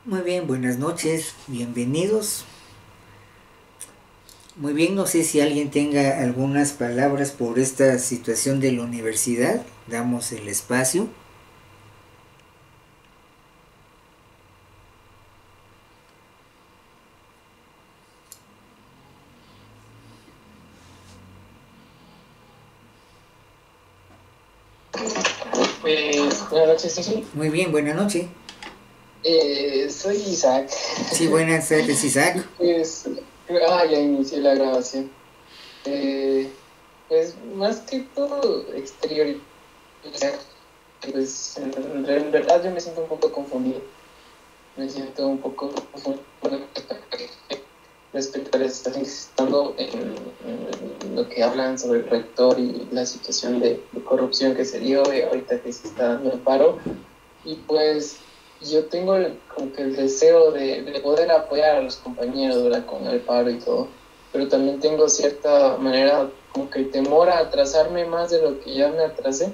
Muy bien, buenas noches, bienvenidos. Muy bien, no sé si alguien tenga algunas palabras por esta situación de la universidad. Damos el espacio. Pues buenas noches, Susi. Muy bien, buena noche. Soy Isaac. Sí, buenas tardes, Y Isaac. pues, ya inicié la grabación. Eh, pues más que todo exteriorizar, pues en verdad yo me siento un poco confundido. Me siento un poco confundido respecto a la situación que se está dando en lo que hablan sobre el rector y la situación de corrupción que se dio y ahorita que se está dando el paro. Y pues yo tengo como que el deseo de poder apoyar a los compañeros, ¿verdad? Con el paro y todo, pero también tengo cierta manera como que el temor a atrasarme más de lo que ya me atrasé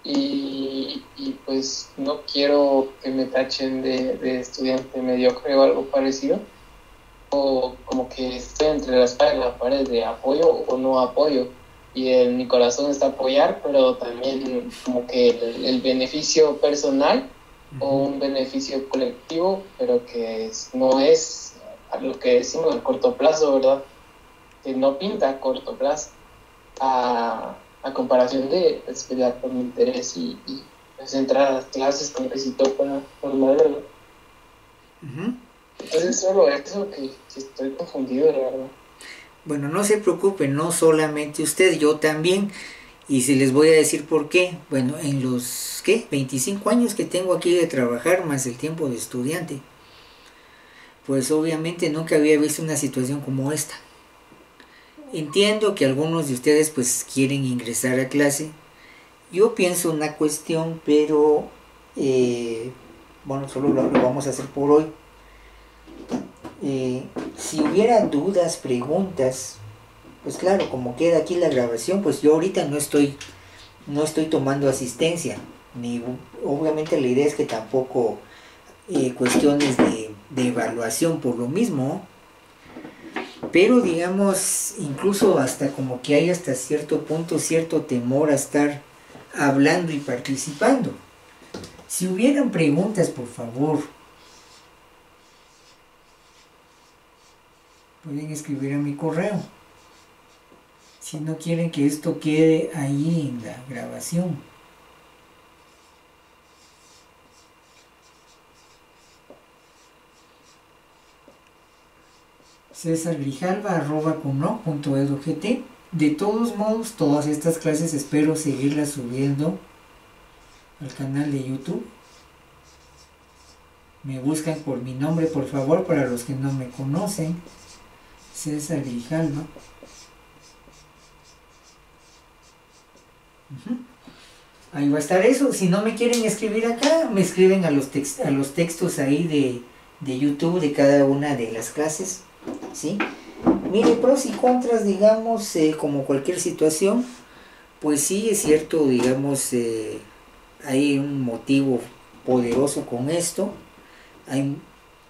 y pues no quiero que me tachen de estudiante mediocre o algo parecido, o como que estoy entre la espada y la pared de apoyo o no apoyo. Y en mi corazón está apoyar, pero también como que el beneficio personal o un beneficio colectivo, pero que no es a lo que decimos a corto plazo, ¿verdad? Que no pinta a corto plazo, a comparación de estudiar por mi interés y pues entrar a las clases con éxito para formar, ¿verdad? Ujú. Entonces solo eso que estoy confundido, la verdad. Bueno, no se preocupen, no solamente usted, yo también. Y si les voy a decir por qué. Bueno, en los, ¿qué? 25 años que tengo aquí de trabajar, más el tiempo de estudiante, pues obviamente nunca había visto una situación como esta. Entiendo que algunos de ustedes pues quieren ingresar a clase. Yo pienso una cuestión, pero bueno, solo lo vamos a hacer por hoy. Si hubiera dudas, preguntas, pues claro, como queda aquí la grabación, pues yo ahorita no estoy tomando asistencia. Ni, obviamente la idea es que tampoco cuestiones de evaluación por lo mismo, pero digamos, incluso hasta como que hay hasta cierto punto cierto temor a estar hablando y participando. Si hubieran preguntas, por favor, pueden escribir a mi correo. Si no quieren que esto quede ahí en la grabación. cesargrijalva@cuno.edu.gt. De todos modos, todas estas clases espero seguirlas subiendo al canal de YouTube. Me buscan por mi nombre, por favor, para los que no me conocen. César Grijalva. Ahí va a estar eso. Si no me quieren escribir acá, me escriben a los textos ahí de YouTube de cada una de las clases. ¿Sí? Mire, pros y contras, digamos, como cualquier situación, pues sí es cierto, digamos, hay un motivo poderoso con esto. Hay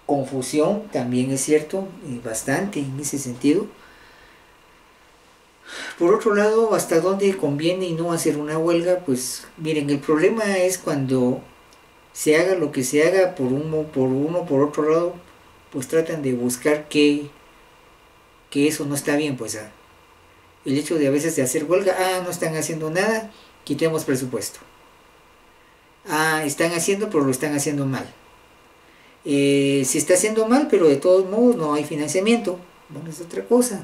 confusión, también es cierto, bastante en ese sentido. Por otro lado, hasta dónde conviene y no hacer una huelga, pues miren, el problema es cuando se haga lo que se haga por otro lado, pues tratan de buscar que eso no está bien, pues el hecho de a veces de hacer huelga, no están haciendo nada, quitemos presupuesto. Están haciendo, pero lo están haciendo mal. Se está haciendo mal, pero de todos modos no hay financiamiento. Bueno, es otra cosa.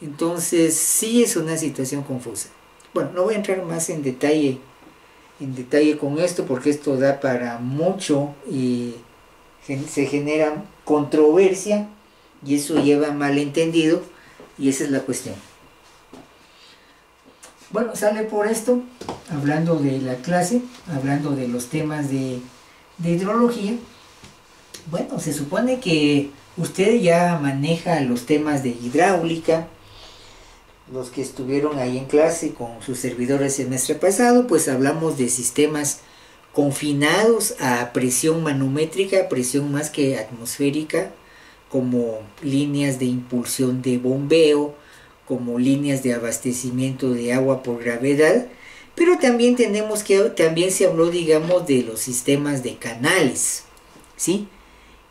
Entonces sí es una situación confusa. Bueno, no voy a entrar más en detalle con esto porque esto da para mucho y se genera controversia y eso lleva a malentendido y esa es la cuestión. Bueno, sale por esto, hablando de la clase, hablando de los temas de hidrología. Bueno, se supone que usted ya maneja los temas de hidráulica. Los que estuvieron ahí en clase con sus servidores el semestre pasado, pues hablamos de sistemas confinados a presión manométrica, presión más que atmosférica, como líneas de impulsión de bombeo, como líneas de abastecimiento de agua por gravedad, pero también también se habló, digamos, de los sistemas de canales, ¿sí?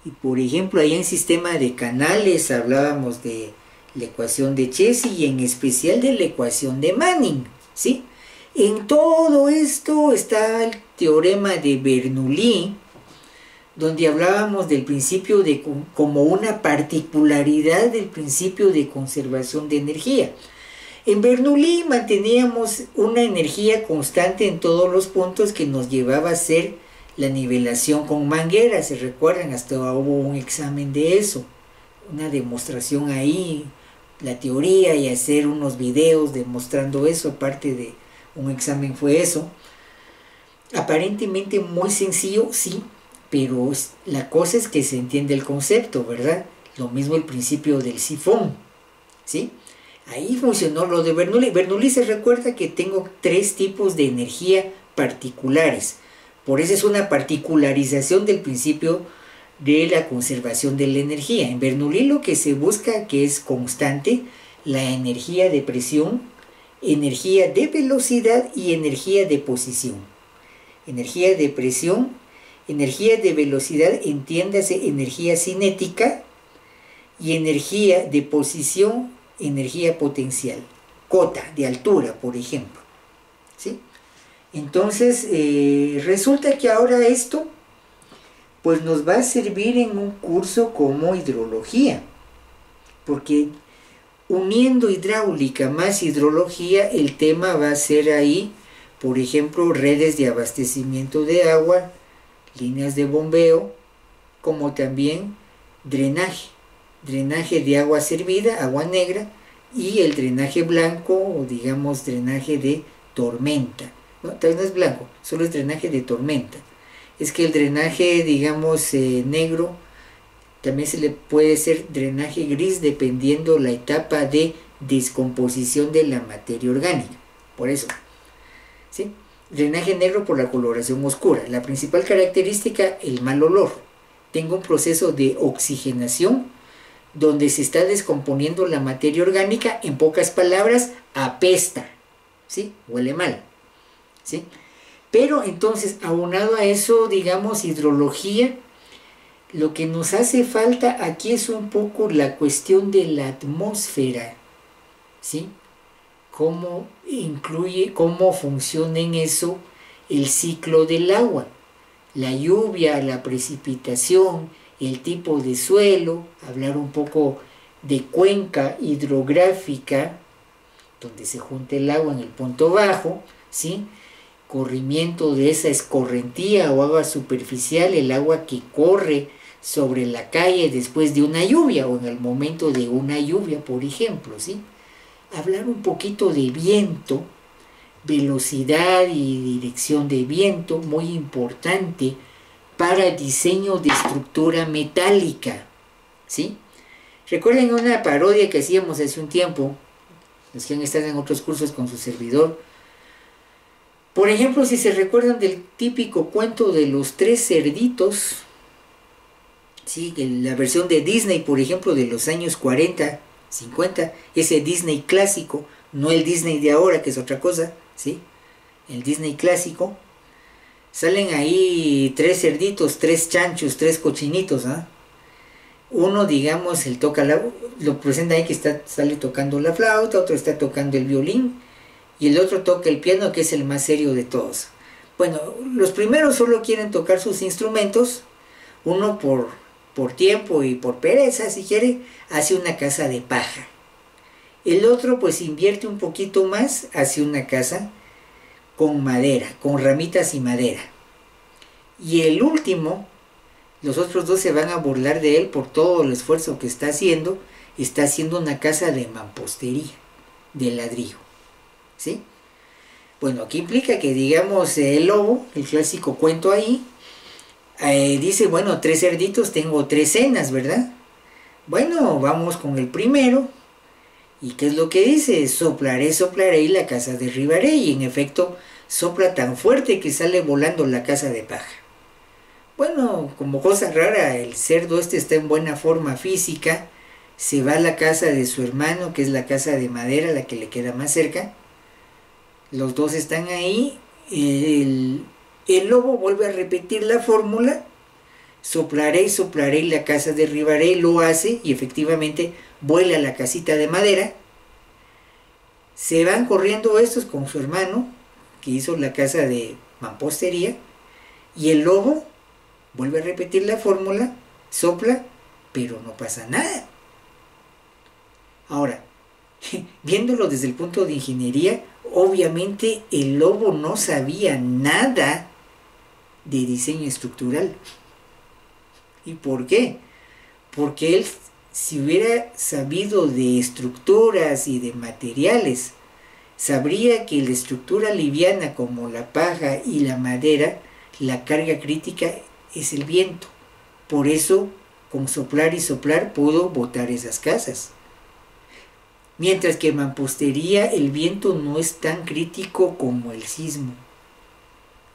Y por ejemplo, ahí en sistema de canales hablábamos de la ecuación de Chesi y en especial de la ecuación de Manning, ¿sí? En todo esto está el teorema de Bernoulli, donde hablábamos del principio como una particularidad del principio de conservación de energía. En Bernoulli manteníamos una energía constante en todos los puntos que nos llevaba a hacer la nivelación con manguera. ¿Se recuerdan? Hasta hubo un examen de eso, una demostración ahí, la teoría, y hacer unos videos demostrando eso. Aparte de un examen fue eso. Aparentemente muy sencillo, sí, pero la cosa es que se entiende el concepto, ¿verdad? Lo mismo el principio del sifón, ¿sí? Ahí funcionó lo de Bernoulli. Bernoulli se recuerda que tengo 3 tipos de energía particulares. Por eso es una particularización del principio de la conservación de la energía. En Bernoulli lo que se busca que es constante la energía de presión, energía de velocidad y energía de posición. Energía de presión, energía de velocidad, entiéndase energía cinética, y energía de posición, energía potencial, cota de altura, por ejemplo, ¿sí? Entonces resulta que ahora esto pues nos va a servir en un curso como hidrología, porque uniendo hidráulica más hidrología, el tema va a ser ahí, por ejemplo, redes de abastecimiento de agua, líneas de bombeo, como también drenaje de agua servida, agua negra, y el drenaje blanco, o digamos drenaje de tormenta. No, tal vez no es blanco, solo es drenaje de tormenta. Es que el drenaje, digamos, negro, también se le puede hacer drenaje gris dependiendo la etapa de descomposición de la materia orgánica. Por eso, ¿sí? Drenaje negro por la coloración oscura. La principal característica, el mal olor. Tengo un proceso de oxigenación donde se está descomponiendo la materia orgánica, en pocas palabras, apesta, ¿sí? Huele mal, ¿sí? Pero entonces, aunado a eso, digamos, hidrología, lo que nos hace falta aquí es un poco la cuestión de la atmósfera, ¿sí? Cómo incluye, cómo funciona en eso el ciclo del agua, la lluvia, la precipitación, el tipo de suelo, hablar un poco de cuenca hidrográfica, donde se junta el agua en el punto bajo, ¿sí? Corrimiento de esa escorrentía o agua superficial, el agua que corre sobre la calle después de una lluvia o en el momento de una lluvia, por ejemplo, ¿sí? Hablar un poquito de viento, velocidad y dirección de viento, muy importante para el diseño de estructura metálica, ¿sí? Recuerden una parodia que hacíamos hace un tiempo, los que han estado en otros cursos con su servidor. Por ejemplo, si se recuerdan del típico cuento de los 3 cerditos, ¿sí? La versión de Disney, por ejemplo, de los años 40, 50, ese Disney clásico, no el Disney de ahora, que es otra cosa, ¿sí? El Disney clásico. Salen ahí 3 cerditos, 3 chanchos, 3 cochinitos, ¿ah? Uno, digamos, lo presenta ahí que sale tocando la flauta, otro está tocando el violín, y el otro toca el piano, que es el más serio de todos. Bueno, los primeros solo quieren tocar sus instrumentos, uno por tiempo y por pereza, si quiere, hace una casa de paja. El otro pues invierte un poquito más, hace una casa con madera, con ramitas y madera. Y el último, los otros 2 se van a burlar de él por todo el esfuerzo que está haciendo una casa de mampostería, de ladrillo, ¿sí? Bueno, aquí implica que, digamos, el lobo, el clásico cuento ahí, dice, bueno, 3 cerditos, tengo 3 cenas, ¿verdad? Bueno, vamos con el primero. ¿Y qué es lo que dice? Soplaré y la casa derribaré. Y en efecto, sopla tan fuerte que sale volando la casa de paja. Bueno, como cosa rara, el cerdo este está en buena forma física, se va a la casa de su hermano, que es la casa de madera, la que le queda más cerca. Los dos están ahí, el lobo vuelve a repetir la fórmula, soplaré y soplaré y la casa derribaré, lo hace y efectivamente vuela a la casita de madera. Se van corriendo estos con su hermano, que hizo la casa de mampostería, y el lobo vuelve a repetir la fórmula, sopla, pero no pasa nada. Ahora, viéndolo desde el punto de ingeniería, obviamente el lobo no sabía nada de diseño estructural. ¿Y por qué? Porque él, si hubiera sabido de estructuras y de materiales, sabría que la estructura liviana como la paja y la madera, la carga crítica es el viento. Por eso, con soplar y soplar pudo botar esas casas. Mientras que en mampostería el viento no es tan crítico como el sismo.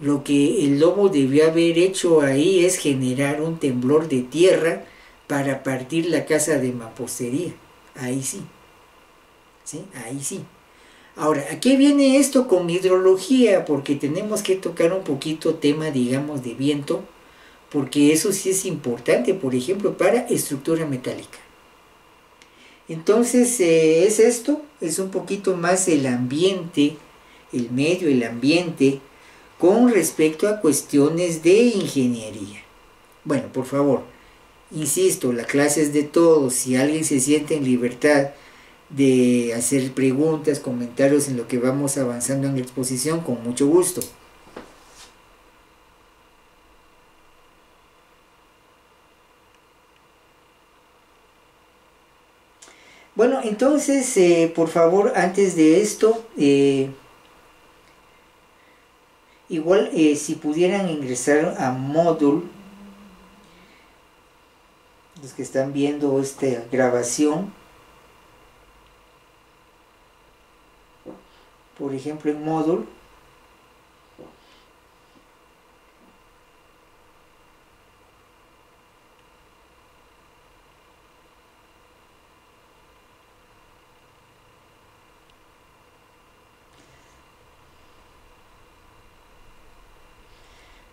Lo que el lobo debió haber hecho ahí es generar un temblor de tierra para partir la casa de mampostería. Ahí sí. ¿Sí? Ahí sí. Ahora, ¿a qué viene esto con hidrología? Porque tenemos que tocar un poquito tema, digamos, de viento, porque eso sí es importante, por ejemplo, para estructura metálica. Entonces, es esto, es un poquito más el ambiente, el medio, el ambiente, con respecto a cuestiones de ingeniería. Bueno, por favor, insisto, la clase es de todos. Si alguien se siente en libertad de hacer preguntas, comentarios en lo que vamos avanzando en la exposición, con mucho gusto. Bueno, entonces, por favor, antes de esto, igual si pudieran ingresar a Moodle, los que están viendo esta grabación, por ejemplo en Moodle,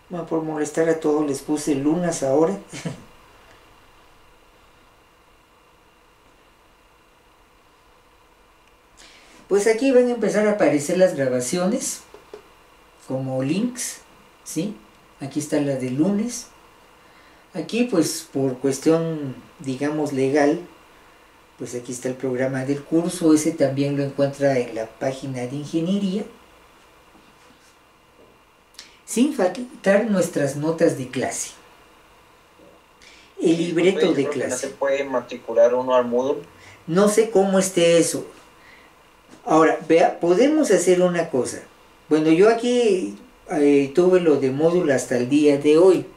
bueno, por molestar a todos les puse lunas ahora. Pues aquí van a empezar a aparecer las grabaciones como links, ¿sí? Aquí está la de lunes. Aquí pues por cuestión, digamos, legal, pues aquí está el programa del curso. Ese también lo encuentra en la página de ingeniería. Sin faltar nuestras notas de clase. El libreto de clase. ¿No se puede matricular uno al Moodle? No sé cómo esté eso. Ahora, vea, podemos hacer una cosa. Bueno, yo aquí tuve lo de módulo hasta el día de hoy.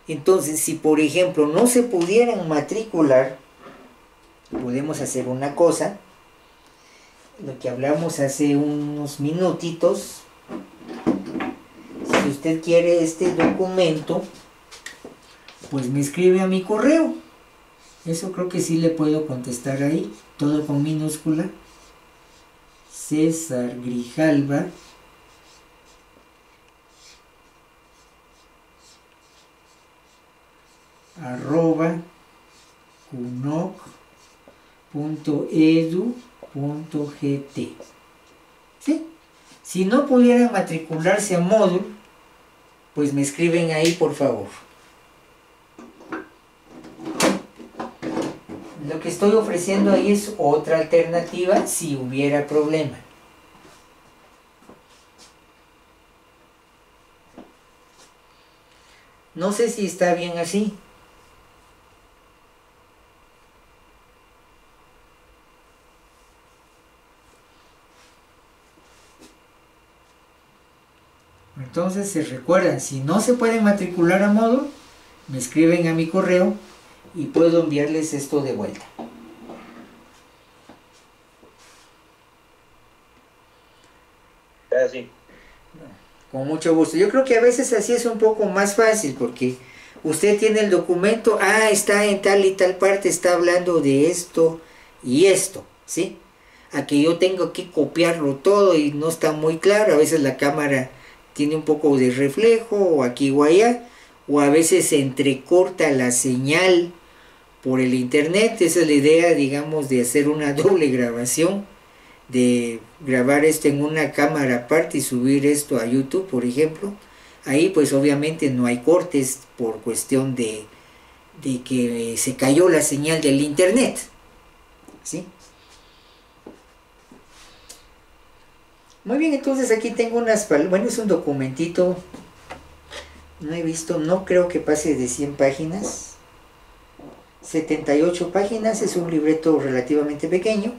Entonces, si por ejemplo no se pudieran matricular, podemos hacer una cosa. Lo que hablamos hace unos minutitos. Si usted quiere este documento, pues me escribe a mi correo. Eso creo que sí le puedo contestar ahí. Todo con minúscula. César Grijalva @cunoc.edu.gt. ¿Sí? Si no pudieran matricularse a Moodle, pues me escriben ahí, por favor. Lo que estoy ofreciendo ahí es otra alternativa si hubiera problema. No sé si está bien así. Entonces se recuerdan, si no se pueden matricular a Moodle, me escriben a mi correo y puedo enviarles esto de vuelta. Sí. Con mucho gusto. Yo creo que a veces así es un poco más fácil porque usted tiene el documento, está en tal y tal parte, está hablando de esto y esto, ¿sí? A que yo tengo que copiarlo todo y no está muy claro, a veces la cámara tiene un poco de reflejo o aquí o allá, o a veces se entrecorta la señal por el internet. Esa es la idea, digamos, de hacer una doble grabación, de grabar esto en una cámara aparte y subir esto a YouTube, por ejemplo. Ahí pues obviamente no hay cortes por cuestión de que se cayó la señal del internet, ¿sí? Muy bien, entonces aquí tengo bueno, es un documentito, no he visto, no creo que pase de 100 páginas, 78 páginas, es un libreto relativamente pequeño.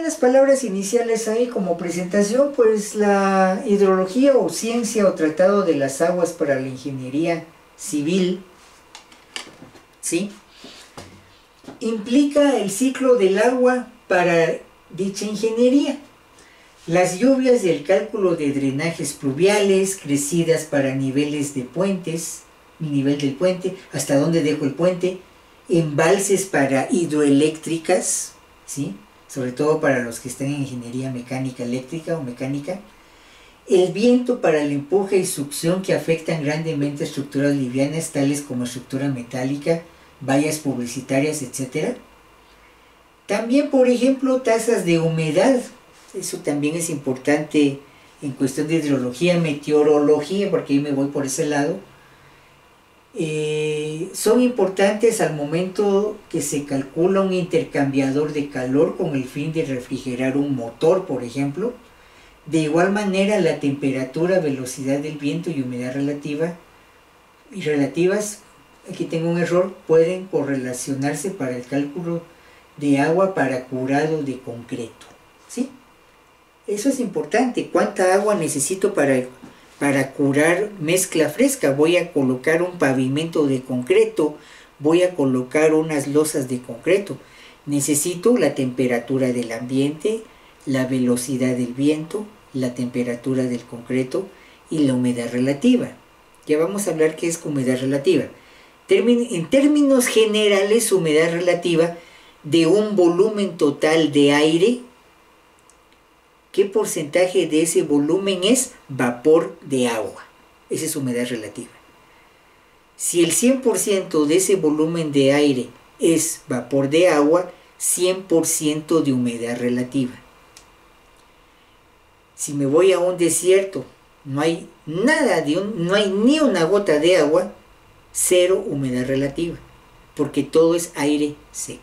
Las palabras iniciales ahí como presentación, pues la hidrología o ciencia o tratado de las aguas para la ingeniería civil, ¿sí? Implica el ciclo del agua para dicha ingeniería. Las lluvias y el cálculo de drenajes pluviales, crecidas para niveles de puentes, nivel del puente, hasta dónde dejo el puente, embalses para hidroeléctricas, ¿sí? Sobre todo para los que están en ingeniería mecánica eléctrica o mecánica, el viento para el empuje y succión que afectan grandemente estructuras livianas tales como estructura metálica, vallas publicitarias, etc. También, por ejemplo, tasas de humedad, eso también es importante en cuestión de hidrología, meteorología, porque ahí me voy por ese lado. Son importantes al momento que se calcula un intercambiador de calor con el fin de refrigerar un motor, por ejemplo. De igual manera, la temperatura, velocidad del viento y humedad relativas, aquí tengo un error, pueden correlacionarse para el cálculo de agua para curado de concreto, ¿sí? Eso es importante. ¿Cuánta agua necesito para curar mezcla fresca? Voy a colocar un pavimento de concreto, voy a colocar unas losas de concreto. Necesito la temperatura del ambiente, la velocidad del viento, la temperatura del concreto y la humedad relativa. Ya vamos a hablar qué es humedad relativa. En términos generales, humedad relativa de un volumen total de aire. ¿Qué porcentaje de ese volumen es vapor de agua? Esa es humedad relativa. Si el 100% de ese volumen de aire es vapor de agua, 100% de humedad relativa. Si me voy a un desierto, no hay no hay ni una gota de agua, 0 humedad relativa, porque todo es aire seco.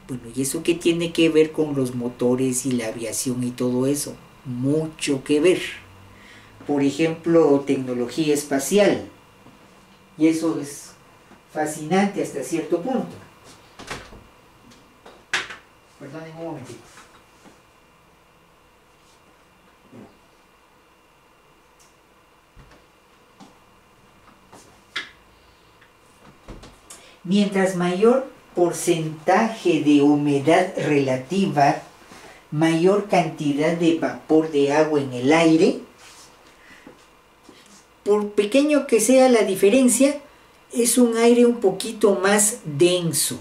Bueno, ¿y eso qué tiene que ver con los motores y la aviación y todo eso? Mucho que ver. Por ejemplo, tecnología espacial. Y eso es fascinante hasta cierto punto. Perdonen un momentito. Mientras mayor porcentaje de humedad relativa, mayor cantidad de vapor de agua en el aire, por pequeño que sea la diferencia, es un aire un poquito más denso.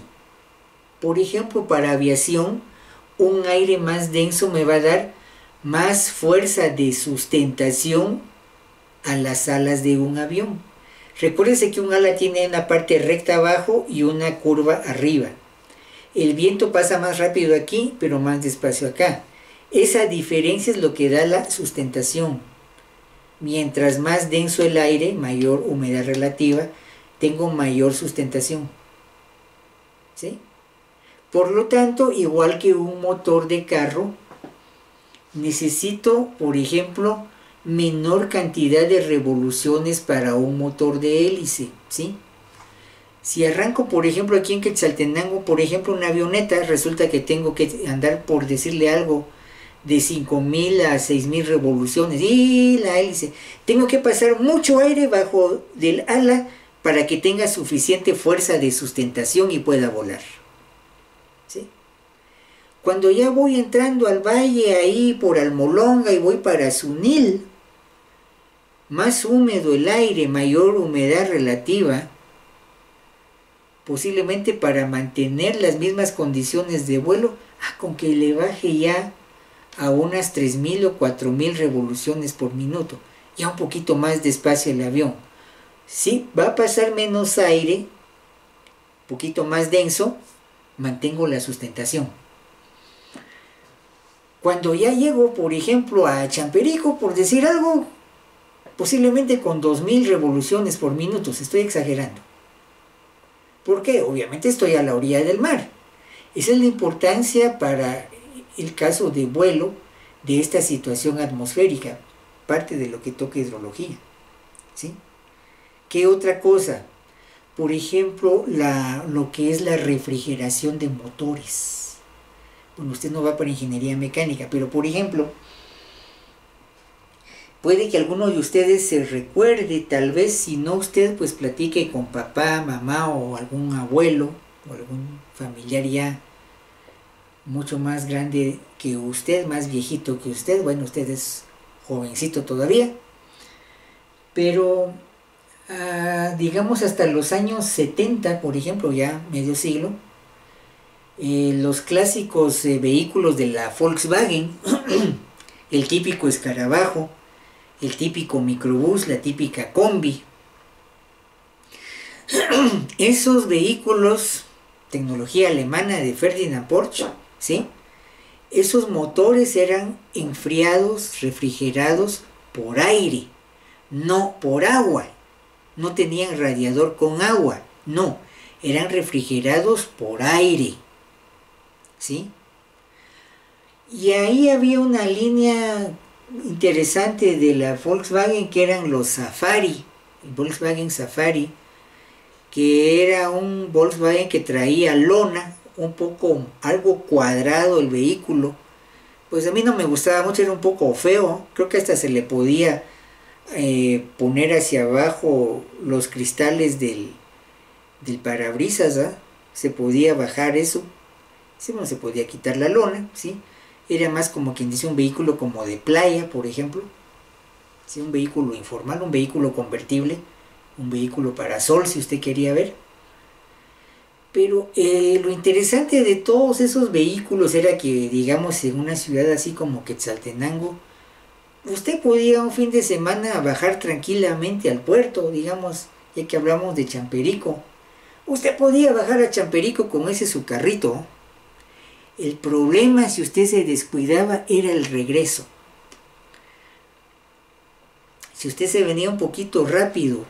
Por ejemplo, para aviación, un aire más denso me va a dar más fuerza de sustentación a las alas de un avión. Recuérdense que un ala tiene una parte recta abajo y una curva arriba. El viento pasa más rápido aquí, pero más despacio acá. Esa diferencia es lo que da la sustentación. Mientras más denso el aire, mayor humedad relativa, tengo mayor sustentación. ¿Sí? Por lo tanto, igual que un motor de carro, necesito, por ejemplo, menor cantidad de revoluciones para un motor de hélice, ¿sí? Si arranco, por ejemplo, aquí en Quetzaltenango, por ejemplo, una avioneta, resulta que tengo que andar, por decirle algo, de 5.000 a 6.000 revoluciones, y la hélice, tengo que pasar mucho aire bajo del ala para que tenga suficiente fuerza de sustentación y pueda volar, ¿sí? Cuando ya voy entrando al valle ahí por Almolonga y voy para Sunil, más húmedo el aire, mayor humedad relativa, posiblemente para mantener las mismas condiciones de vuelo, con que le baje ya a unas 3000 o 4000 revoluciones por minuto, ya un poquito más despacio el avión. Sí, va a pasar menos aire, un poquito más denso, mantengo la sustentación. Cuando ya llego, por ejemplo, a Champerico, por decir algo, posiblemente con 2000 revoluciones por minuto, estoy exagerando. ¿Por qué? Obviamente estoy a la orilla del mar. Esa es la importancia para el caso de vuelo de esta situación atmosférica, parte de lo que toca hidrología. ¿Sí? ¿Qué otra cosa? Por ejemplo, lo que es la refrigeración de motores. Bueno, usted no va para ingeniería mecánica, pero por ejemplo, puede que alguno de ustedes se recuerde, tal vez si no usted, pues platique con papá, mamá o algún abuelo o algún familiar ya mucho más grande que usted, más viejito que usted. Bueno, usted es jovencito todavía, pero digamos hasta los años 70, por ejemplo, ya medio siglo, los clásicos vehículos de la Volkswagen, el típico escarabajo, el típico microbús, la típica combi. Esos vehículos, tecnología alemana de Ferdinand Porsche, ¿sí? Esos motores eran enfriados, refrigerados por aire, no por agua. No tenían radiador con agua, no, eran refrigerados por aire, ¿sí? Y ahí había una línea interesante de la Volkswagen que eran los Safari, el Volkswagen Safari, que era un Volkswagen que traía lona, un poco, algo cuadrado el vehículo. Pues a mí no me gustaba mucho, era un poco feo, creo que hasta se le podía poner hacia abajo los cristales del parabrisas, ¿eh? Se podía bajar eso, sí, no se podía quitar la lona, ¿sí? Era más como quien dice un vehículo como de playa, por ejemplo, ¿sí? Un vehículo informal, un vehículo convertible, un vehículo para sol, si usted quería ver. Pero lo interesante de todos esos vehículos era que, digamos, en una ciudad así como Quetzaltenango, usted podía un fin de semana bajar tranquilamente al puerto, digamos, ya que hablamos de Champerico. Usted podía bajar a Champerico con ese su carrito. El problema, si usted se descuidaba, era el regreso. Si usted se venía un poquito rápido,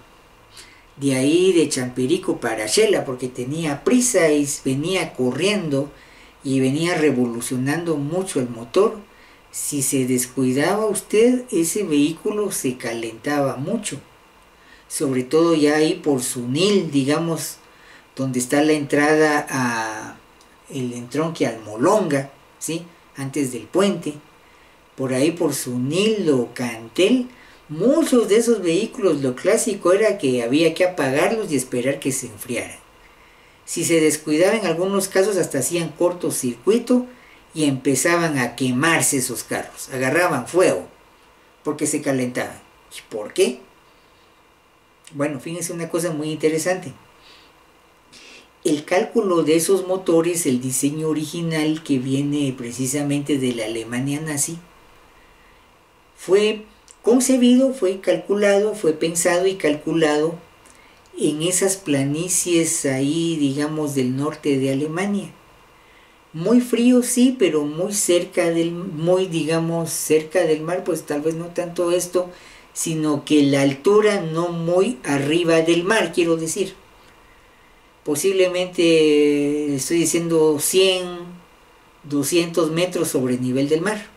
de ahí de Champerico para Xela, porque tenía prisa y venía corriendo y venía revolucionando mucho el motor, si se descuidaba usted, ese vehículo se calentaba mucho. Sobre todo ya ahí por Sunil, digamos, donde está la entrada a el entronque Almolonga, ¿sí? Antes del puente, por ahí por Sunil o Cantel, muchos de esos vehículos, lo clásico era que había que apagarlos y esperar que se enfriaran. Si se descuidaba, en algunos casos hasta hacían cortocircuito y empezaban a quemarse esos carros, agarraban fuego porque se calentaban. ¿Y por qué? Bueno, fíjense una cosa muy interesante. El cálculo de esos motores, el diseño original que viene precisamente de la Alemania nazi, fue concebido, fue calculado, fue pensado y calculado en esas planicies ahí, digamos, del norte de Alemania. Muy frío, sí, pero muy cerca del mar, pues tal vez no tanto esto, sino que la altura no muy arriba del mar, quiero decir. Posiblemente estoy diciendo 100, 200 metros sobre el nivel del mar.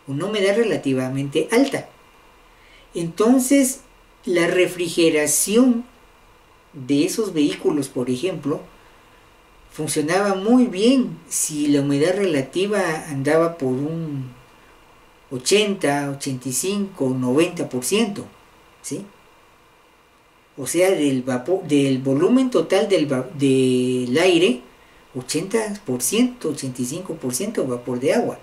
Una humedad relativamente alta. Entonces, la refrigeración de esos vehículos, por ejemplo, funcionaba muy bien si la humedad relativa andaba por un 80, 85, 90%, ¿sí? O sea, del volumen total del aire, 80%, 85% vapor de agua.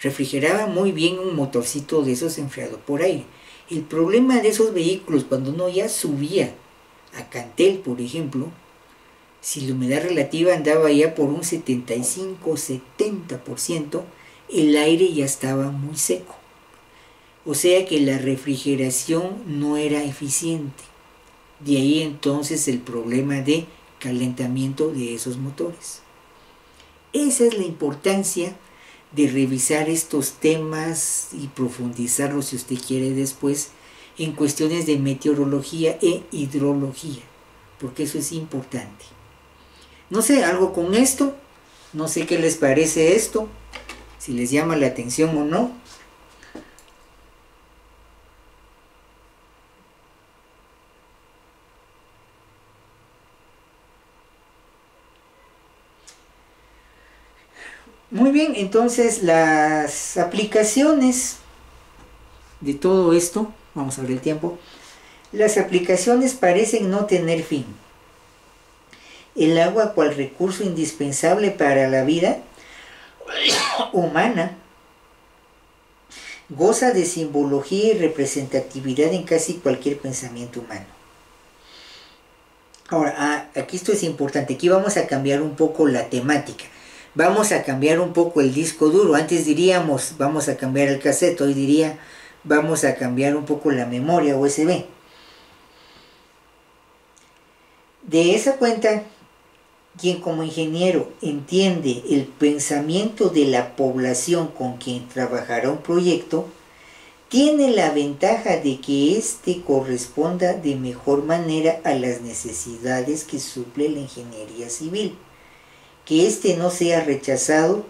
Refrigeraba muy bien un motorcito de esos enfriado por aire. El problema de esos vehículos, cuando uno ya subía a Cantel, por ejemplo, si la humedad relativa andaba ya por un 75-70%, el aire ya estaba muy seco. O sea que la refrigeración no era eficiente. De ahí entonces el problema de calentamiento de esos motores. Esa es la importancia de revisar estos temas y profundizarlos si usted quiere después en cuestiones de meteorología e hidrología, porque eso es importante. No sé, algo con esto, no sé qué les parece esto, si les llama la atención o no. Muy bien, entonces las aplicaciones de todo esto, vamos a ver el tiempo, las aplicaciones parecen no tener fin. El agua cual recurso indispensable para la vida humana goza de simbología y representatividad en casi cualquier pensamiento humano. Ahora, aquí esto es importante, aquí vamos a cambiar un poco la temática. Vamos a cambiar un poco el disco duro. Antes diríamos, vamos a cambiar el cassette. Hoy diría, vamos a cambiar un poco la memoria USB. De esa cuenta, quien como ingeniero entiende el pensamiento de la población con quien trabajará un proyecto, tiene la ventaja de que éste corresponda de mejor manera a las necesidades que suple la ingeniería civil. Que éste no sea rechazado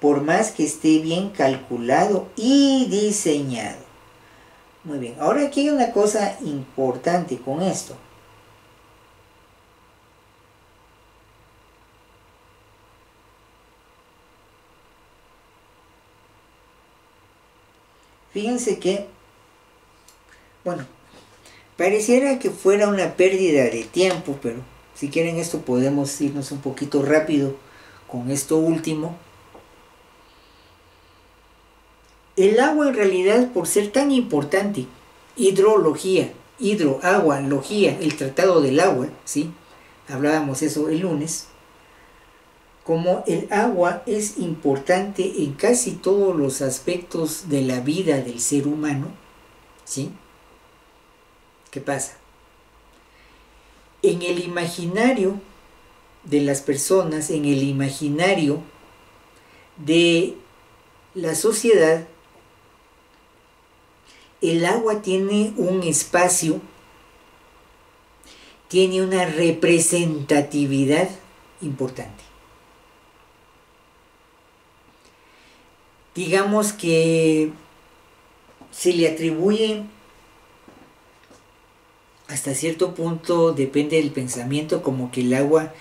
por más que esté bien calculado y diseñado. Muy bien, ahora aquí hay una cosa importante con esto. Fíjense que, bueno, pareciera que fuera una pérdida de tiempo, pero si quieren esto podemos irnos un poquito rápido con esto último. El agua en realidad, por ser tan importante, hidrología, agua, logía, el tratado del agua, ¿sí? Hablábamos eso el lunes. Como el agua es importante en casi todos los aspectos de la vida del ser humano, ¿sí? ¿Qué pasa? En el imaginario de las personas, en el imaginario de la sociedad, el agua tiene un espacio, tiene una representatividad importante. Digamos que se le atribuye hasta cierto punto, depende del pensamiento, como que el agua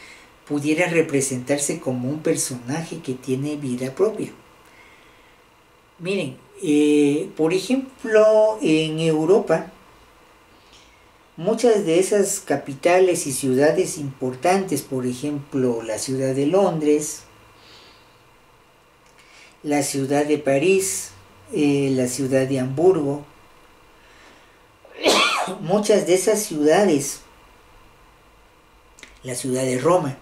pudiera representarse como un personaje que tiene vida propia. Miren, por ejemplo, en Europa, muchas de esas capitales y ciudades importantes, por ejemplo, la ciudad de Londres, la ciudad de París, la ciudad de Hamburgo, muchas de esas ciudades, la ciudad de Roma,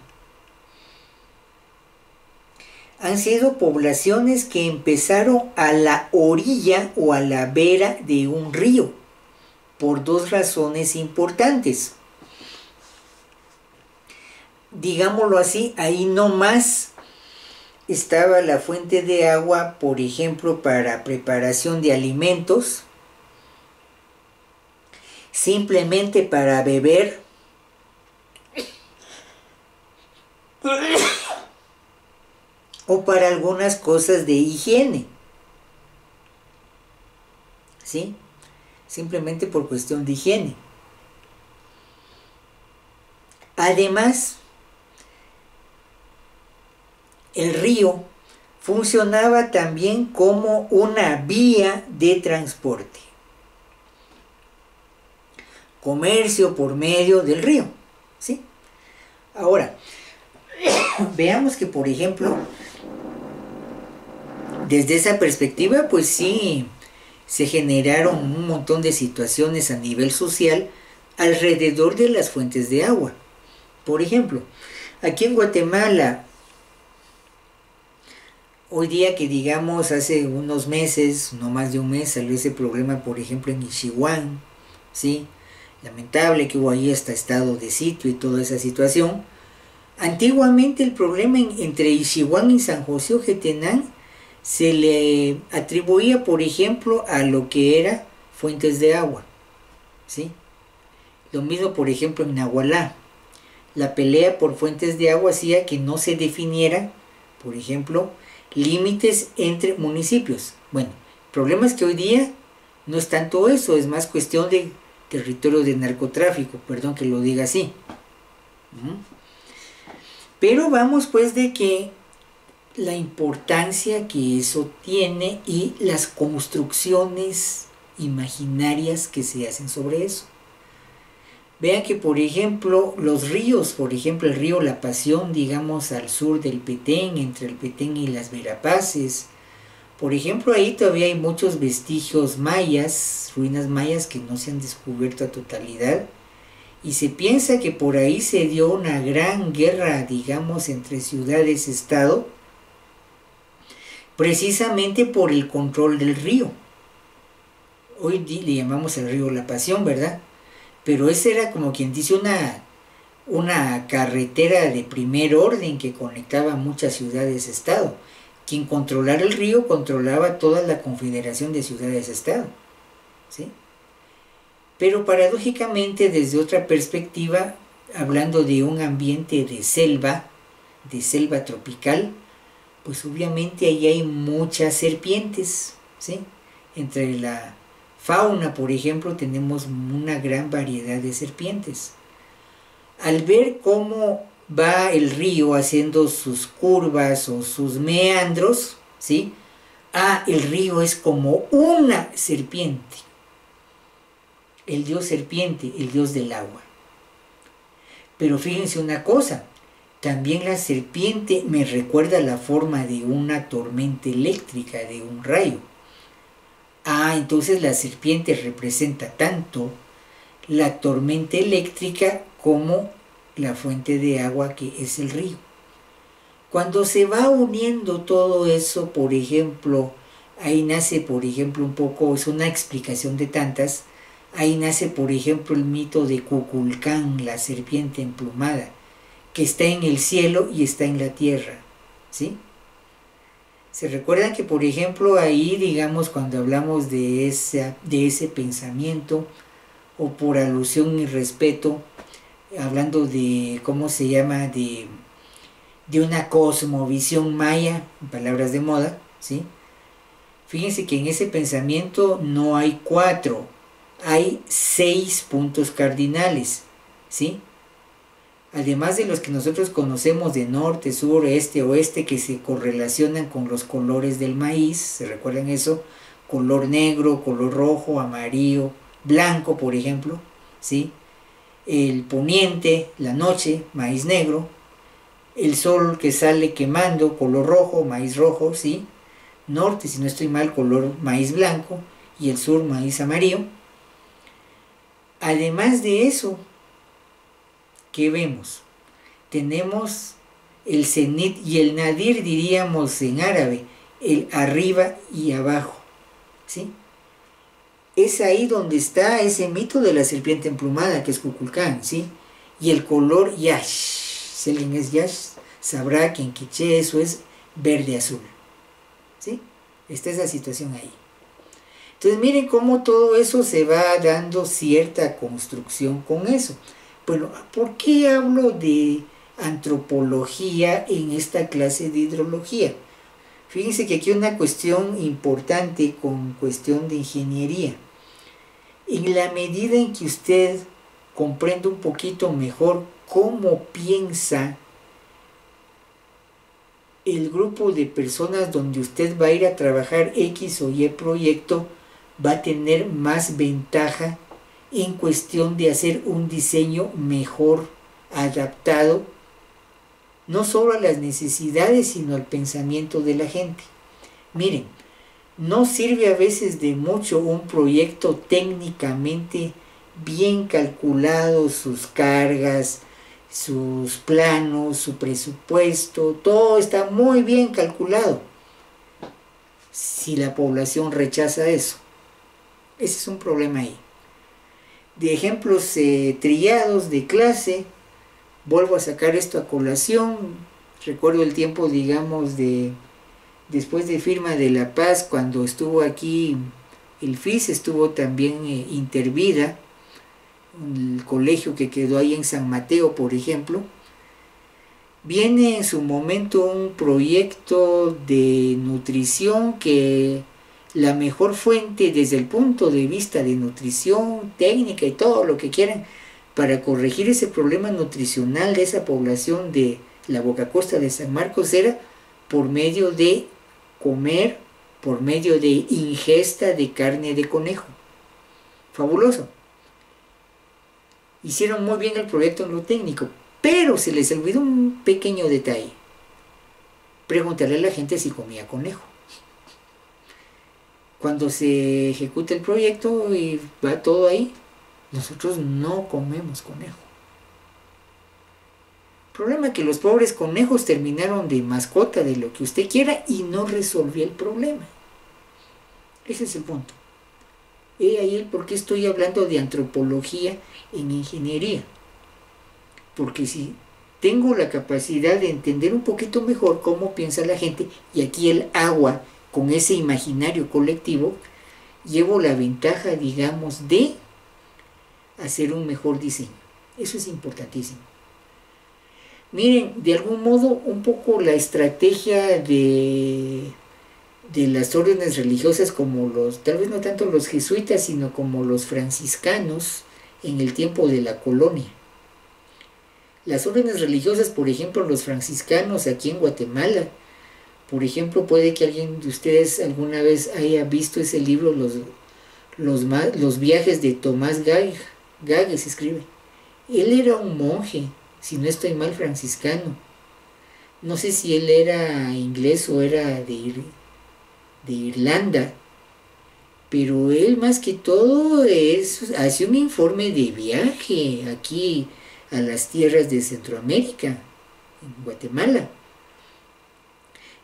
han sido poblaciones que empezaron a la orilla o a la vera de un río, por dos razones importantes. Digámoslo así, ahí no más estaba la fuente de agua, por ejemplo, para preparación de alimentos, simplemente para beber, o para algunas cosas de higiene, ¿sí? Simplemente por cuestión de higiene. Además, el río funcionaba también como una vía de transporte. Comercio por medio del río, ¿sí? Ahora, veamos que, por ejemplo, desde esa perspectiva, pues sí, se generaron un montón de situaciones a nivel social alrededor de las fuentes de agua. Por ejemplo, aquí en Guatemala, hoy día que digamos hace unos meses, no más de un mes, salió ese problema, por ejemplo, en Ixihuán, ¿sí? Lamentable que hubo ahí hasta estado de sitio y toda esa situación. Antiguamente el problema entre Ixihuán y San José Ojetenán se le atribuía, por ejemplo, a lo que era fuentes de agua, ¿sí? Lo mismo, por ejemplo, en Nahualá. La pelea por fuentes de agua hacía que no se definiera, por ejemplo, límites entre municipios. Bueno, el problema es que hoy día no es tanto eso, es más cuestión de territorio de narcotráfico, perdón que lo diga así. Pero vamos pues de que la importancia que eso tiene y las construcciones imaginarias que se hacen sobre eso. Vean que, por ejemplo, los ríos, por ejemplo, el río La Pasión, digamos, al sur del Petén, entre el Petén y las Verapaces. Por ejemplo, ahí todavía hay muchos vestigios mayas, ruinas mayas que no se han descubierto a totalidad. Y se piensa que por ahí se dio una gran guerra, digamos, entre ciudades-estado, precisamente por el control del río. Hoy le llamamos el río La Pasión, ¿verdad? Pero esa era como quien dice una carretera de primer orden que conectaba muchas ciudades-estado. Quien controlara el río controlaba toda la confederación de ciudades-estado, ¿sí? Pero paradójicamente, desde otra perspectiva, hablando de un ambiente de selva tropical, pues obviamente ahí hay muchas serpientes, ¿sí? Entre la fauna, por ejemplo, tenemos una gran variedad de serpientes. Al ver cómo va el río haciendo sus curvas o sus meandros, ¿sí? El río es como una serpiente. El dios serpiente, el dios del agua. Pero fíjense una cosa, también la serpiente me recuerda la forma de una tormenta eléctrica, de un rayo. Entonces la serpiente representa tanto la tormenta eléctrica como la fuente de agua que es el río. Cuando se va uniendo todo eso, por ejemplo, ahí nace, por ejemplo, un poco, es una explicación de tantas, ahí nace, por ejemplo, el mito de Kukulcán, la serpiente emplumada, que está en el cielo y está en la tierra, ¿sí? Se recuerdan que, por ejemplo, ahí, digamos, cuando hablamos de ese pensamiento, o por alusión y respeto, hablando de, ¿cómo se llama?, de una cosmovisión maya, en palabras de moda, ¿sí? Fíjense que en ese pensamiento no hay 4, hay 6 puntos cardinales, ¿sí? Además de los que nosotros conocemos de norte, sur, este, oeste, que se correlacionan con los colores del maíz, ¿se recuerdan eso? Color negro, color rojo, amarillo, blanco, por ejemplo, ¿sí? El poniente, la noche, maíz negro, el sol que sale quemando, color rojo, maíz rojo, ¿sí? Norte, si no estoy mal, color maíz blanco, y el sur, maíz amarillo. Además de eso, ¿qué vemos? Tenemos el cenit y el nadir, diríamos en árabe, el arriba y abajo, ¿sí? Es ahí donde está ese mito de la serpiente emplumada, que es Kukulcán, ¿sí? Y el color yash, si alguien es yash, sabrá que en quiché eso es verde-azul, ¿sí? Está esa situación ahí. Entonces miren cómo todo eso se va dando cierta construcción con eso. Bueno, ¿por qué hablo de antropología en esta clase de hidrología? Fíjense que aquí hay una cuestión importante con cuestión de ingeniería. En la medida en que usted comprende un poquito mejor cómo piensa el grupo de personas donde usted va a ir a trabajar X o Y proyecto, va a tener más ventaja en cuestión de hacer un diseño mejor adaptado no solo a las necesidades, sino al pensamiento de la gente. Miren, no sirve a veces de mucho un proyecto técnicamente bien calculado, sus cargas, sus planos, su presupuesto, todo está muy bien calculado. Si la población rechaza eso, ese es un problema ahí. De ejemplos trillados de clase, vuelvo a sacar esto a colación. Recuerdo el tiempo, digamos, después de firma de la paz, cuando estuvo aquí el FIS, estuvo también Intervida, el colegio que quedó ahí en San Mateo, por ejemplo. Viene en su momento un proyecto de nutrición que la mejor fuente desde el punto de vista de nutrición, técnica y todo lo que quieran, para corregir ese problema nutricional de esa población de la Boca Costa de San Marcos era por medio de comer, por medio de ingesta de carne de conejo. Fabuloso. Hicieron muy bien el proyecto en lo técnico, pero se les olvidó un pequeño detalle. Preguntarle a la gente si comía conejo. Cuando se ejecuta el proyecto y va todo ahí, nosotros no comemos conejo. Problema que los pobres conejos terminaron de mascota de lo que usted quiera y no resolvió el problema. Ese es el punto. He ahí el por qué estoy hablando de antropología en ingeniería. Porque si tengo la capacidad de entender un poquito mejor cómo piensa la gente, y aquí el agua con ese imaginario colectivo, llevo la ventaja, digamos, de hacer un mejor diseño. Eso es importantísimo. Miren, de algún modo, un poco la estrategia de las órdenes religiosas como tal vez no tanto los jesuitas, sino como los franciscanos en el tiempo de la colonia. Las órdenes religiosas, por ejemplo, los franciscanos aquí en Guatemala, por ejemplo, puede que alguien de ustedes alguna vez haya visto ese libro, los viajes de Tomás Gage se escribe. Él era un monje, si no estoy mal, franciscano. No sé si él era inglés o era de Irlanda, pero él más que todo hace un informe de viaje aquí a las tierras de Centroamérica, en Guatemala.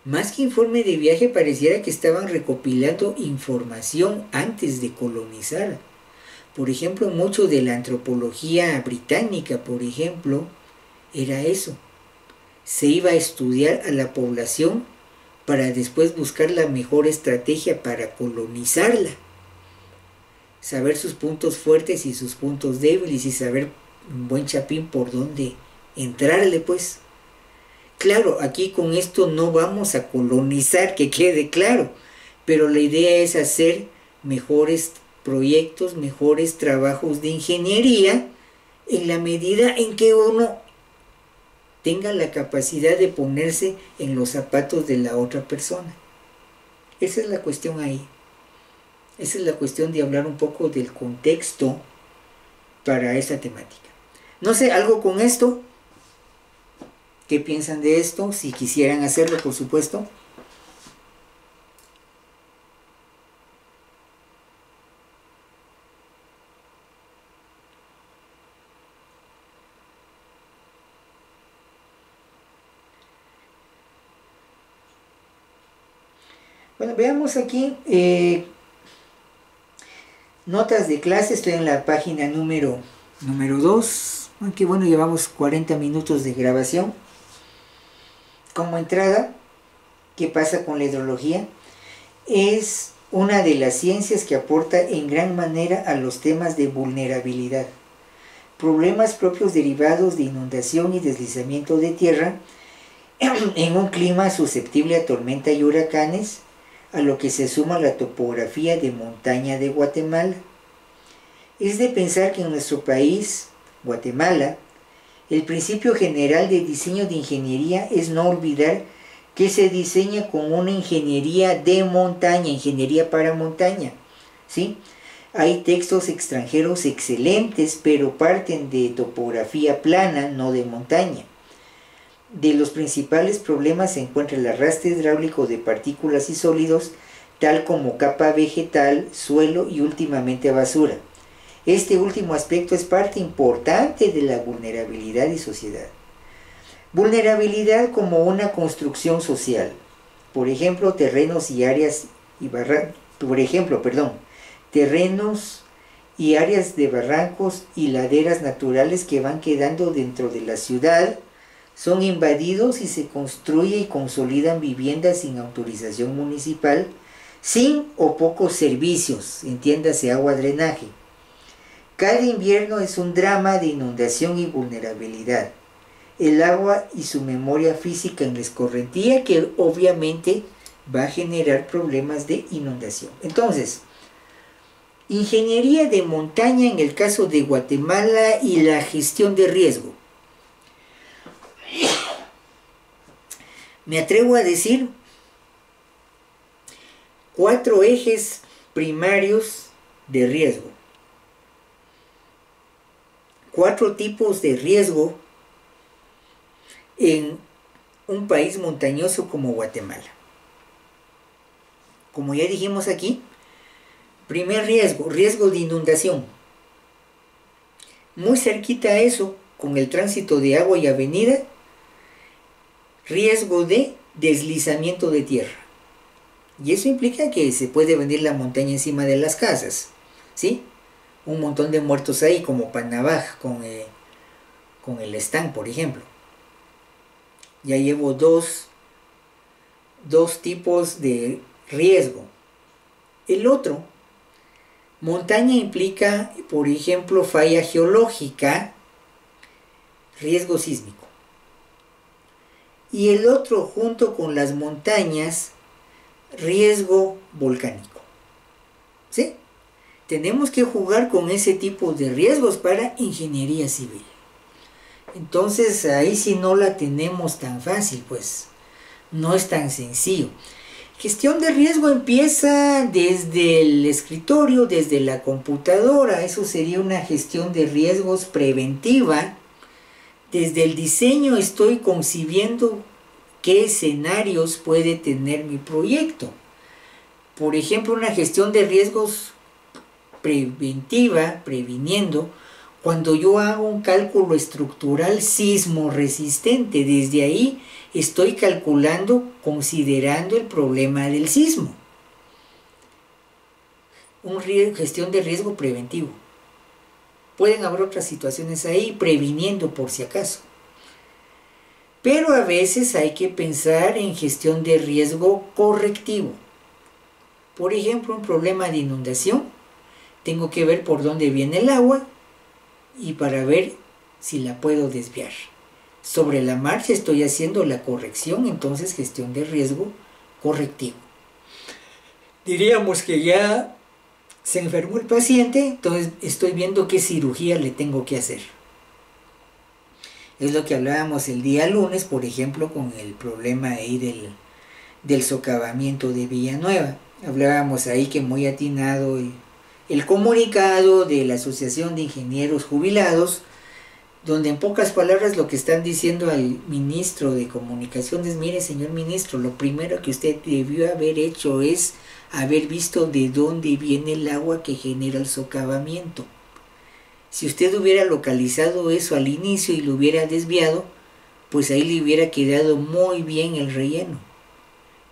Más que informe de viaje, pareciera que estaban recopilando información antes de colonizar. Por ejemplo, mucho de la antropología británica, por ejemplo, era eso. Se iba a estudiar a la población para después buscar la mejor estrategia para colonizarla. Saber sus puntos fuertes y sus puntos débiles y saber un buen chapín por dónde entrarle, pues. Claro, aquí con esto no vamos a colonizar, que quede claro, pero la idea es hacer mejores proyectos, mejores trabajos de ingeniería en la medida en que uno tenga la capacidad de ponerse en los zapatos de la otra persona. Esa es la cuestión ahí. Esa es la cuestión de hablar un poco del contexto para esa temática. No sé, algo con esto. ¿Qué piensan de esto? Si quisieran hacerlo, por supuesto. Bueno, veamos aquí notas de clase. Estoy en la página número 2. Aunque bueno, llevamos 40 minutos de grabación. Como entrada, ¿qué pasa con la hidrología? Es una de las ciencias que aporta en gran manera a los temas de vulnerabilidad, problemas propios derivados de inundación y deslizamiento de tierra en un clima susceptible a tormenta y huracanes, a lo que se suma la topografía de montaña de Guatemala. Es de pensar que en nuestro país, Guatemala, el principio general de diseño de ingeniería es no olvidar que se diseña con una ingeniería de montaña, ingeniería para montaña, ¿sí? Hay textos extranjeros excelentes, pero parten de topografía plana, no de montaña. de los principales problemas se encuentra el arrastre hidráulico de partículas y sólidos, tal como capa vegetal, suelo y últimamente basura. Este último aspecto es parte importante de la vulnerabilidad y sociedad. Vulnerabilidad como una construcción social. Por ejemplo, terrenos y áreas de barrancos y laderas naturales que van quedando dentro de la ciudad son invadidos y se construye y consolidan viviendas sin autorización municipal, sin o pocos servicios, entiéndase agua, drenaje. Cada invierno es un drama de inundación y vulnerabilidad. El agua y su memoria física en la escorrentía, que obviamente va a generar problemas de inundación. Entonces, ingeniería de montaña en el caso de Guatemala y la gestión de riesgo. Me atrevo a decir 4 ejes primarios de riesgo. 4 tipos de riesgo en un país montañoso como Guatemala. Como ya dijimos aquí, primer riesgo, riesgo de inundación. Muy cerquita a eso, con el tránsito de agua y avenida, riesgo de deslizamiento de tierra. Y eso implica que se puede venir la montaña encima de las casas, ¿sí? Un montón de muertos ahí, como Panabaj con el Están, por ejemplo. Ya llevo dos tipos de riesgo. El otro, montaña implica, por ejemplo, falla geológica, riesgo sísmico. Y el otro, junto con las montañas, riesgo volcánico. ¿Sí? Tenemos que jugar con ese tipo de riesgos para ingeniería civil. Entonces ahí sí no la tenemos tan fácil, pues no es tan sencillo. Gestión de riesgo empieza desde el escritorio, desde la computadora. Eso sería una gestión de riesgos preventiva. Desde el diseño estoy concibiendo qué escenarios puede tener mi proyecto. Por ejemplo, una gestión de riesgos preventiva, previniendo, cuando yo hago un cálculo estructural sismo resistente. Desde ahí estoy calculando, considerando el problema del sismo. Gestión de riesgo preventivo. Pueden haber otras situaciones ahí, previniendo por si acaso. Pero a veces hay que pensar en gestión de riesgo correctivo. Por ejemplo, un problema de inundación. Tengo que ver por dónde viene el agua y para ver si la puedo desviar. Sobre la marcha estoy haciendo la corrección, entonces gestión de riesgo correctivo. Diríamos que ya se enfermó el paciente, entonces estoy viendo qué cirugía le tengo que hacer. Es lo que hablábamos el día lunes, por ejemplo, con el problema ahí del socavamiento de Villanueva. Hablábamos ahí que muy atinado el comunicado de la Asociación de Ingenieros Jubilados, donde en pocas palabras lo que están diciendo al ministro de Comunicaciones: mire, señor ministro, lo primero que usted debió haber hecho es haber visto de dónde viene el agua que genera el socavamiento. Si usted hubiera localizado eso al inicio y lo hubiera desviado, pues ahí le hubiera quedado muy bien el relleno.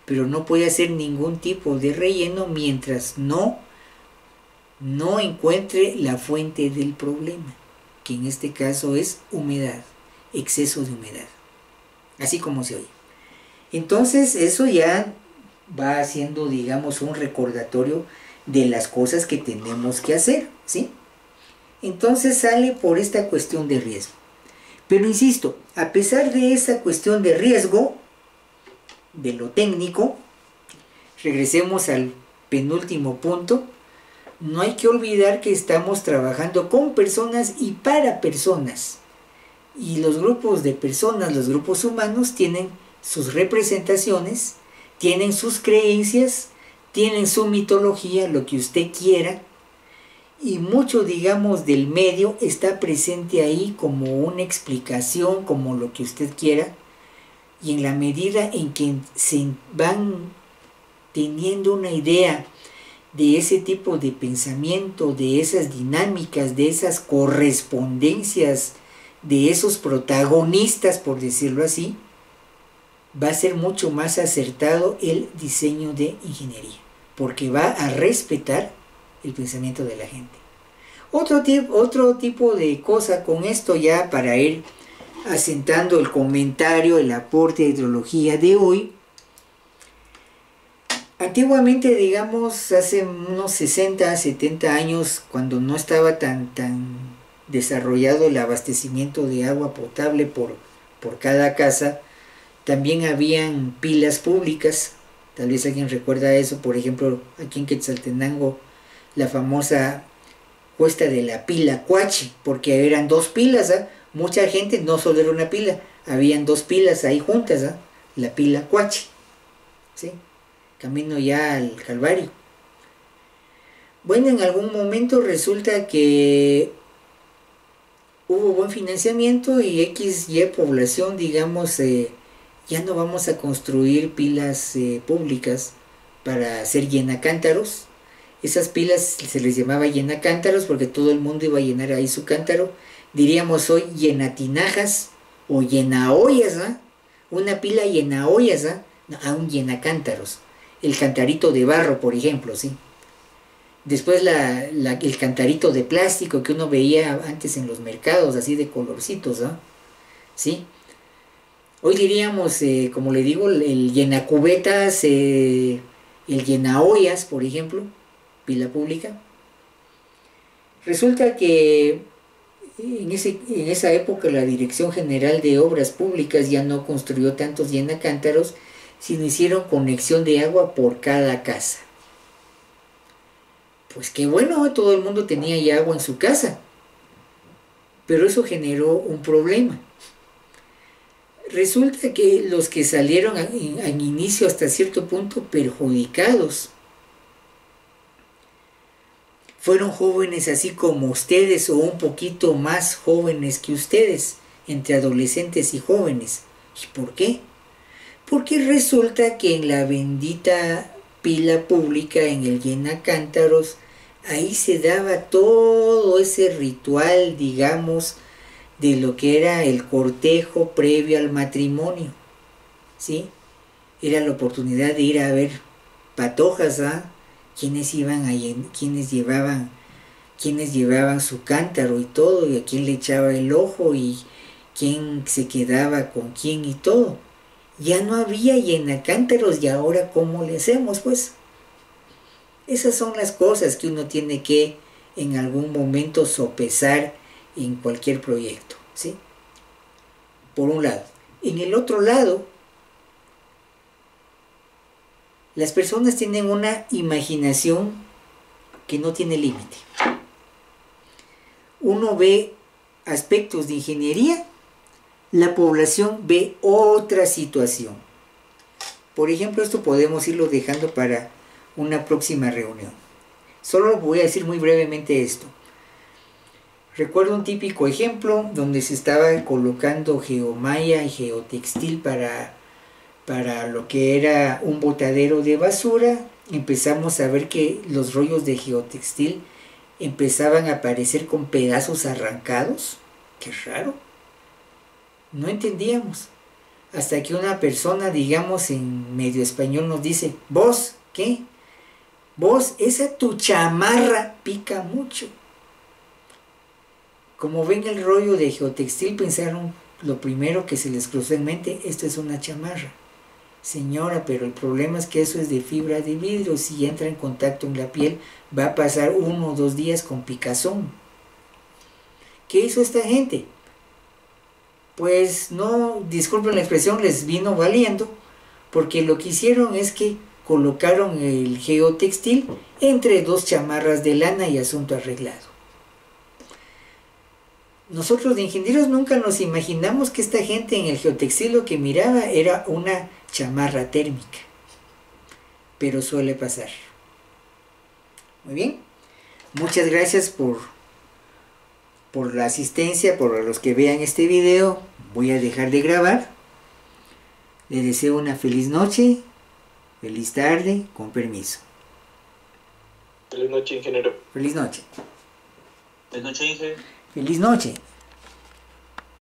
Pero no puede hacer ningún tipo de relleno mientras no encuentre la fuente del problema, que en este caso es humedad, exceso de humedad, así como se oye. Entonces eso ya va haciendo, digamos, un recordatorio de las cosas que tenemos que hacer, ¿sí? Entonces sale por esta cuestión de riesgo. Pero insisto, a pesar de esa cuestión de riesgo, de lo técnico, regresemos al penúltimo punto. No hay que olvidar que estamos trabajando con personas y para personas. Y los grupos de personas, los grupos humanos, tienen sus representaciones, tienen sus creencias, tienen su mitología, lo que usted quiera. Y mucho, digamos, del medio está presente ahí como una explicación, como lo que usted quiera. y en la medida en que se van teniendo una idea de ese tipo de pensamiento, de esas dinámicas, de esas correspondencias, de esos protagonistas, por decirlo así, va a ser mucho más acertado el diseño de ingeniería, porque va a respetar el pensamiento de la gente. Otro tipo de cosa con esto, ya para ir asentando el comentario, el aporte de hidrología de hoy. Antiguamente, digamos, hace unos 60, 70 años, cuando no estaba tan desarrollado el abastecimiento de agua potable por cada casa, también habían pilas públicas. Tal vez alguien recuerda eso, por ejemplo, aquí en Quetzaltenango, la famosa cuesta de la pila Cuachi, porque eran dos pilas, ¿eh? Mucha gente, no solo era una pila, habían dos pilas ahí juntas, ¿eh? La pila Cuachi, ¿sí? Camino ya al Calvario. Bueno, en algún momento resulta que hubo buen financiamiento y XY población, digamos, ya no vamos a construir pilas públicas para hacer llenacántaros. Esas pilas se les llamaba llenacántaros porque todo el mundo iba a llenar ahí su cántaro. Diríamos hoy llenatinajas o llenaollas, ¿eh? Una pila llenaollas, ¿eh? No, a un llenacántaros. El cantarito de barro, por ejemplo, ¿sí? Después el cantarito de plástico que uno veía antes en los mercados, así de colorcitos, ¿no? ¿Sí? Hoy diríamos, como le digo, el llenacubetas, el llenaollas, por ejemplo, pila pública. Resulta que en esa época la Dirección General de Obras Públicas ya no construyó tantos llenacántaros, sino hicieron conexión de agua por cada casa. Pues qué bueno, todo el mundo tenía ya agua en su casa. Pero eso generó un problema. Resulta que los que salieron en inicio hasta cierto punto perjudicados fueron jóvenes así como ustedes o un poquito más jóvenes que ustedes, entre adolescentes y jóvenes. ¿Y por qué? Porque resulta que en la bendita pila pública, en el llenacántaros, ahí se daba todo ese ritual, digamos, de lo que era el cortejo previo al matrimonio, ¿sí? Era la oportunidad de ir a ver patojas, ¿ah? Quienes llevaban su cántaro y todo, y a quién le echaba el ojo y quién se quedaba con quién y todo. Ya no había llenacántaros, y ahora ¿cómo le hacemos, pues? Esas son las cosas que uno tiene que en algún momento sopesar en cualquier proyecto, ¿sí? Por un lado. En el otro lado, las personas tienen una imaginación que no tiene límite. Uno ve aspectos de ingeniería, la población ve otra situación. Por ejemplo, esto podemos irlo dejando para una próxima reunión. Solo voy a decir muy brevemente esto. Recuerdo un típico ejemplo donde se estaba colocando geomalla y geotextil para lo que era un botadero de basura. Empezamos a ver que los rollos de geotextil empezaban a aparecer con pedazos arrancados. Qué raro. No entendíamos. Hasta que una persona, digamos en medio español, nos dice: ¿vos qué? Vos, esa tu chamarra pica mucho. Como ven el rollo de geotextil, pensaron lo primero que se les cruzó en mente: esto es una chamarra. Señora, pero el problema es que eso es de fibra de vidrio. Si entra en contacto en la piel, va a pasar 1 o 2 días con picazón. ¿Qué hizo esta gente? Pues no, disculpen la expresión, les vino valiendo, porque lo que hicieron es que colocaron el geotextil entre 2 chamarras de lana y asunto arreglado. Nosotros de ingenieros nunca nos imaginamos que esta gente en el geotextil lo que miraba era una chamarra térmica, pero suele pasar. Muy bien, muchas gracias por la asistencia, por los que vean este video. Voy a dejar de grabar. Le deseo una feliz noche, feliz tarde, con permiso. Feliz noche, ingeniero. Feliz noche. Feliz noche, Inge. Feliz noche.